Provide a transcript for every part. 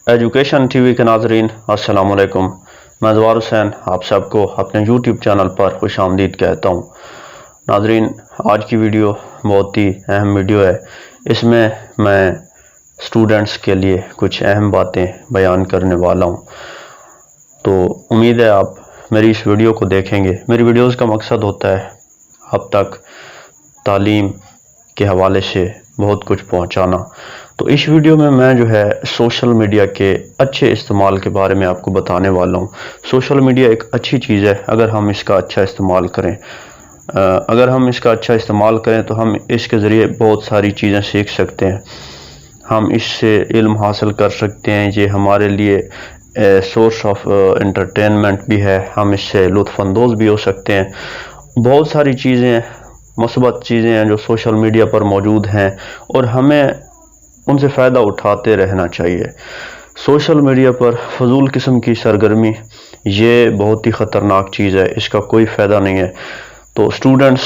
Education TV के नाजरीन अस्सलाम वालेकुम। मैं ज़वार हुसैन आप सबको अपने यूट्यूब चैनल पर खुश आमदीद कहता हूँ। नाजरीन, आज की वीडियो बहुत ही अहम वीडियो है। इसमें मैं स्टूडेंट्स के लिए कुछ अहम बातें बयान करने वाला हूँ। तो उम्मीद है आप मेरी इस वीडियो को देखेंगे। मेरी वीडियोज़ का मकसद होता है अब तक तालीम के हवाले से बहुत कुछ पहुँचाना। तो इस वीडियो में मैं जो है सोशल मीडिया के अच्छे इस्तेमाल के बारे में आपको बताने वाला हूँ। सोशल मीडिया एक अच्छी चीज़ है अगर हम इसका अच्छा इस्तेमाल करें। अगर हम इसका अच्छा इस्तेमाल करें तो हम इसके ज़रिए बहुत सारी चीज़ें सीख सकते हैं। हम इससे इल्म हासिल कर सकते हैं। ये हमारे लिए सोर्स ऑफ एंटरटेनमेंट भी है। हम इससे लुत्फ़अंदोज़ भी हो सकते हैं। बहुत सारी चीज़ें, मुस्बत चीज़ें हैं जो सोशल मीडिया पर मौजूद हैं और हमें उनसे फ़ायदा उठाते रहना चाहिए। सोशल मीडिया पर फजूल किस्म की सरगर्मी ये बहुत ही ख़तरनाक चीज़ है, इसका कोई फ़ायदा नहीं है। तो स्टूडेंट्स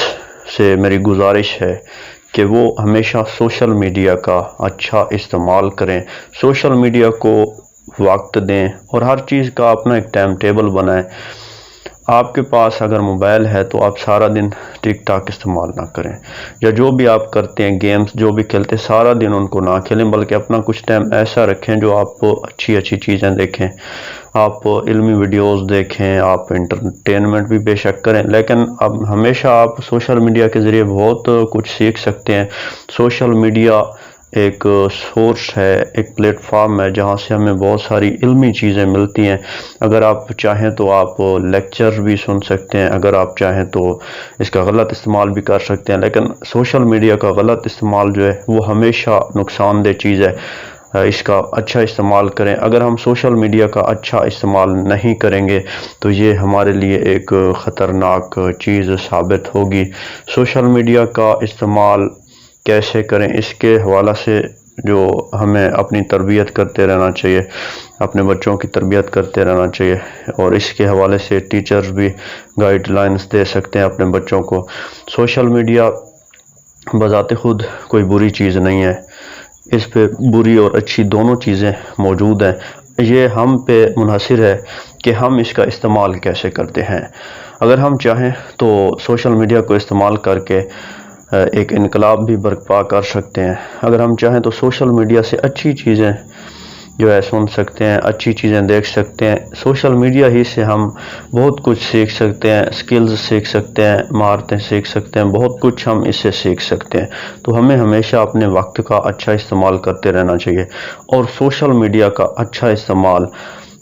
से मेरी गुजारिश है कि वो हमेशा सोशल मीडिया का अच्छा इस्तेमाल करें, सोशल मीडिया को वक्त दें और हर चीज़ का अपना एक टाइम टेबल बनाएं। आपके पास अगर मोबाइल है तो आप सारा दिन टिक टाक इस्तेमाल ना करें, या जो भी आप करते हैं गेम्स जो भी खेलते हैं सारा दिन उनको ना खेलें, बल्कि अपना कुछ टाइम ऐसा रखें जो आप अच्छी अच्छी चीज़ें देखें, आप इल्मी वीडियोस देखें, आप एंटरटेनमेंट भी बेशक करें, लेकिन अब हमेशा आप सोशल मीडिया के ज़रिए बहुत कुछ सीख सकते हैं। सोशल मीडिया एक सोर्स है, एक प्लेटफॉर्म है जहाँ से हमें बहुत सारी इल्मी चीज़ें मिलती हैं। अगर आप चाहें तो आप लेक्चर भी सुन सकते हैं, अगर आप चाहें तो इसका गलत इस्तेमाल भी कर सकते हैं। लेकिन सोशल मीडिया का गलत इस्तेमाल जो है वो हमेशा नुकसानदेह चीज़ है। इसका अच्छा इस्तेमाल करें। अगर हम सोशल मीडिया का अच्छा इस्तेमाल नहीं करेंगे तो ये हमारे लिए एक ख़तरनाक चीज़ साबित होगी। सोशल मीडिया का इस्तेमाल कैसे करें इसके हवाला से जो हमें अपनी तरबियत करते रहना चाहिए, अपने बच्चों की तरबियत करते रहना चाहिए, और इसके हवाले से टीचर्स भी गाइडलाइंस दे सकते हैं अपने बच्चों को। सोशल मीडिया बज़ाते खुद कोई बुरी चीज़ नहीं है, इस पे बुरी और अच्छी दोनों चीज़ें मौजूद हैं। ये हम पे मुनहसिर है कि हम इसका इस्तेमाल कैसे करते हैं। अगर हम चाहें तो सोशल मीडिया को इस्तेमाल करके एक इनकलाब भी बर्पा कर सकते हैं। अगर हम चाहें तो सोशल मीडिया से अच्छी चीज़ें जो है सुन सकते हैं, अच्छी चीज़ें देख सकते हैं। सोशल मीडिया ही से हम बहुत कुछ सीख सकते हैं, स्किल्स सीख सकते हैं, महारतें सीख सकते हैं, बहुत कुछ हम इससे सीख सकते हैं। तो हमें हमेशा अपने वक्त का अच्छा इस्तेमाल करते रहना चाहिए, और सोशल मीडिया का अच्छा इस्तेमाल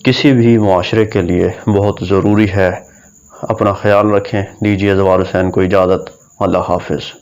किसी भी मुआशरे के लिए बहुत ज़रूरी है। अपना ख्याल रखें। दीजिए ज़वार हुसैन को इजाज़त। अल्लाह हाफ़िज़।